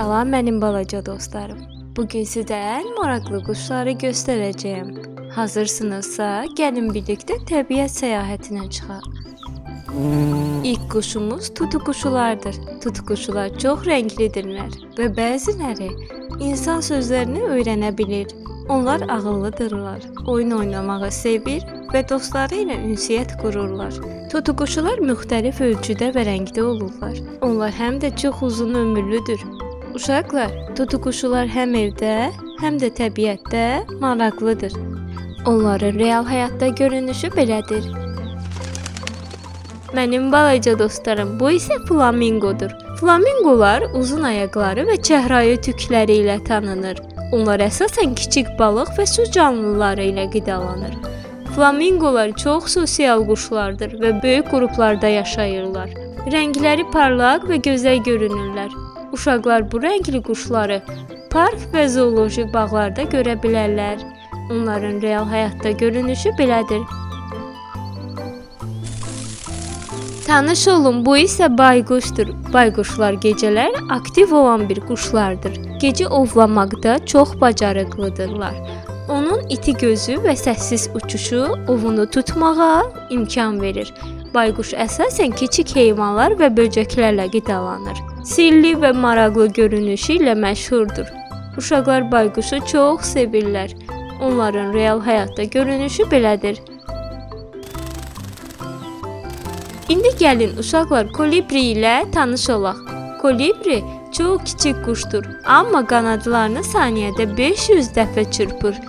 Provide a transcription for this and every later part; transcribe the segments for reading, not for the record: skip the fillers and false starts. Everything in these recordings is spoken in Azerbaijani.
Salam mənim balaca dostlarım. Bugün sizə ən maraqlı quşları göstərəcəyəm. Hazırsınızsa, gəlin birlikdə təbiət səyahətinə çıxaq. İlk quşumuz tutuquşulardır. Tutuquşular çox rənglidirlər və bəziləri insan sözlərini öyrənə bilir. Onlar ağıllıdırlar, oyun oynamağı sevir və dostları ilə ünsiyyət qururlar. Tutuquşular müxtəlif ölçüdə və rəngdə olurlar. Onlar həm də çox uzun ömürlüdür. Uşaqlar, tutuquşular həm evdə, həm də təbiətdə maraqlıdır. Onların real həyatda görünüşü belədir. Mənim balaca dostlarım, bu isə flamingodur. Flamingolar uzun ayaqları və çəhrayı tükləri ilə tanınır. Onlar əsasən kiçik balıq və su canlıları ilə qidalanır. Flamingolar çox sosial quşlardır və böyük qruplarda yaşayırlar. Rəngləri parlaq və gözəl görünürlər. Uşaqlar bu rəngli quşları park və zooloji bağlarda görə bilərlər. Onların real həyatda görünüşü belədir. Tanış olun, bu isə bayquşdur. Bayquşlar gecələr aktiv olan bir quşlardır. Gecə ovlamaqda çox bacarıqlıdırlar. Onun iti gözü və səssiz uçuşu ovunu tutmağa imkan verir. Bayquş əsasən kiçik heyvanlar və böcəklərlə qidalanır. Sirli və maraqlı görünüşü ilə məşhurdur. Uşaqlar bayquşu çox sevirlər. Onların real həyatda görünüşü belədir. İndi gəlin uşaqlar kolibri ilə tanış olaq. Kolibri çox kiçik quşdur, amma qanadlarını saniyədə 500 dəfə çırpır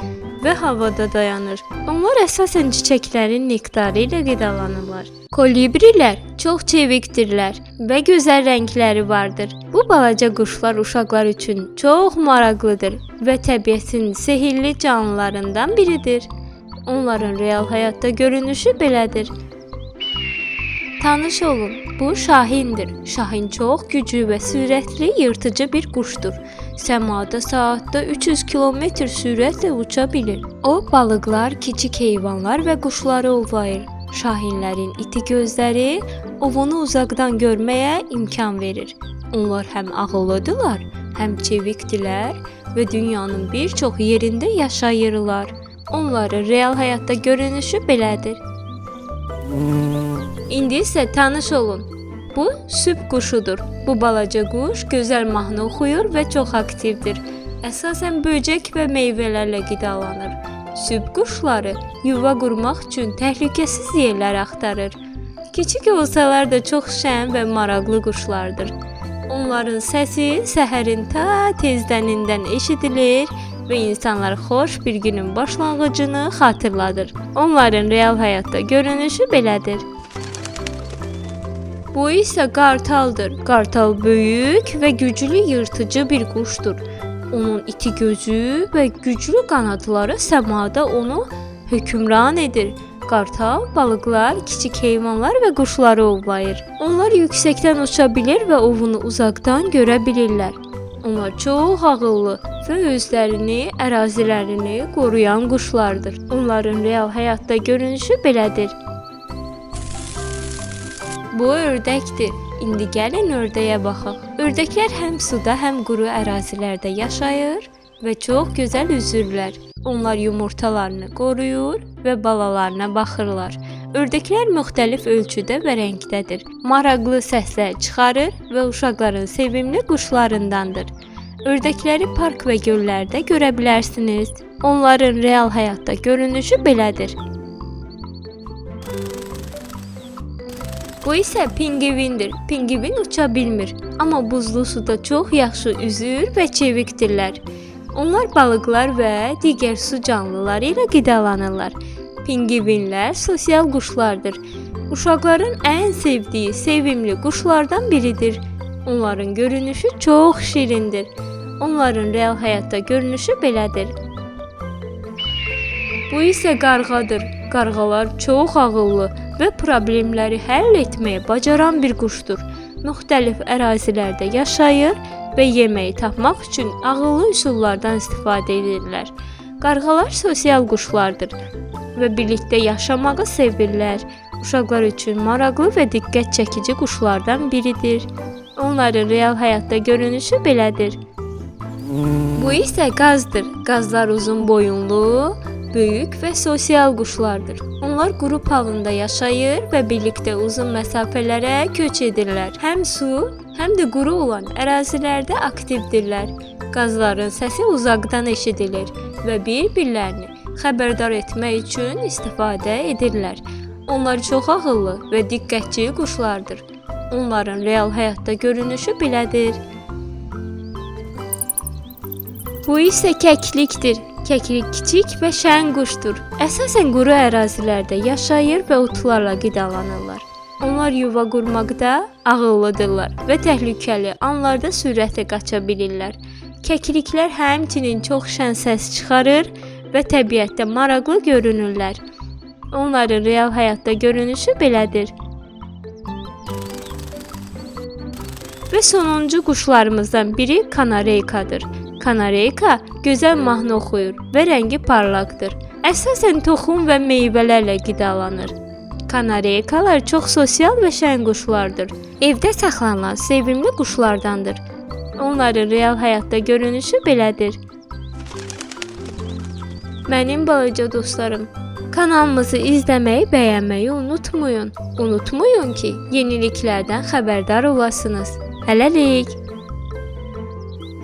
və havada dayanır. Onlar əsasən çiçəklərin nektarı ilə qidalanırlar. Kolibrilər çox çevikdirlər və gözəl rəngləri vardır. Bu balaca quşlar uşaqlar üçün çox maraqlıdır və təbiətin sehirli canlılarından biridir. Onların real həyatda görünüşü belədir. Tanış olun, bu şahindir. Şahin çox güclü və sürətli yırtıcı bir quşdur. Səmada saatda 300 km sürətlə uça bilir. O, balıqlar, kiçik heyvanlar və quşları ovlayır. Şahinlərin iti gözləri ovunu uzaqdan görməyə imkan verir. Onlar həm ağıllıdırlar, həm çevikdirlər və dünyanın bir çox yerində yaşayırlar. Onların real həyatda görünüşü belədir. İndi isə tanış olun. Bu sübh quşudur. Bu balaca quş gözəl mahnı oxuyur və çox aktivdir. Əsasən böcək və meyvələrlə qidalanır. Sübh quşları yuva qurmaq üçün təhlükəsiz yerlər axtarır. Kiçik olsalar da çox şən və maraqlı quşlardır. Onların səsi səhərin ta tezdənindən eşidilir və insanlar xoş bir günün başlanğıcını xatırladır. Onların real həyatda görünüşü belədir. Bu isə qartaldır. Qartal böyük və güclü yırtıcı bir quşdur. Onun iti gözü və güclü qanadları səmada onu hökmran edir. Qartal balıqlar, kiçik heyvanlar və quşları ovlayır. Onlar yüksəkdən uça bilir və ovunu uzaqdan görə bilirlər. Onlar çox ağıllı və özlərini, ərazilərini qoruyan quşlardır. Onların real həyatda görünüşü belədir. Bu ördəkdir. İndi gəlin ördəyə baxaq. Ördəklər həm suda, həm quru ərazilərdə yaşayır və çox gözəl üzürlər. Onlar yumurtalarını qoruyur və balalarına baxırlar. Ördəklər müxtəlif ölçüdə və rəngdədir. Maraqlı səslər çıxarır və uşaqların sevimli quşlarındandır. Ördəkləri park və göllərdə görə bilərsiniz. Onların real həyatda görünüşü belədir. Bu isə pinqvindir. Pinqvin uça bilmir, amma buzlu suda çox yaxşı üzür və çevikdirlər. Onlar balıqlar və digər su canlıları ilə qidalanırlar. Pinqvinlər sosial quşlardır. Uşaqların ən sevdiyi sevimli quşlardan biridir. Onların görünüşü çox şirindir. Onların real həyatda görünüşü belədir. Bu isə qarğadır. Qarğalar çox ağıllı və problemləri həll etməyə bacaran bir quşdur. Müxtəlif ərazilərdə yaşayır və yeməyi tapmaq üçün ağıllı üsullardan istifadə edirlər. Qarğalar sosial quşlardır və birlikdə yaşamağı sevirlər. Uşaqlar üçün maraqlı və diqqət çəkici quşlardan biridir. Onların real həyatda görünüşü belədir. Bu isə qazdır. Qazlar uzun boyunlu, böyük və sosial quşlardır. Onlar qrup halında yaşayır və birlikdə uzun məsafələrə köç edirlər. Həm su, həm də quru olan ərazilərdə aktivdirlər. Qazların səsi uzaqdan eşidilir və bir-birlərini xəbərdar etmək üçün istifadə edirlər. Onlar çox ağıllı və diqqətçi quşlardır. Onların real həyatda görünüşü belədir. Bu isə kəklikdir. Kəklik kiçik və şən quşdur. Əsasən quru ərazilərdə yaşayır və otlarla qidalanırlar. Onlar yuva qurmaqda ağıllıdırlar və təhlükəli anlarda sürətlə qaça bilirlər. Kəkliklər həmçinin çox şən səs çıxarır və təbiətdə maraqlı görünürlər. Onların real həyatda görünüşü belədir. Və sonuncu quşlarımızdan biri kanareykadır. Kanareyka gözəl mahnı oxuyur və rəngi parlaqdır. Əsasən toxum və meyvələrlə qidalanır. Kanareykalar çox sosial və şən quşlardır. Evdə saxlanılan sevimli quşlardandır. Onların real həyatda görünüşü belədir. Mənim balaca dostlarım, kanalımızı izləməyi, bəyənməyi unutmayın. Unutmayın ki, yeniliklərdən xəbərdar olasınız. Hələlik!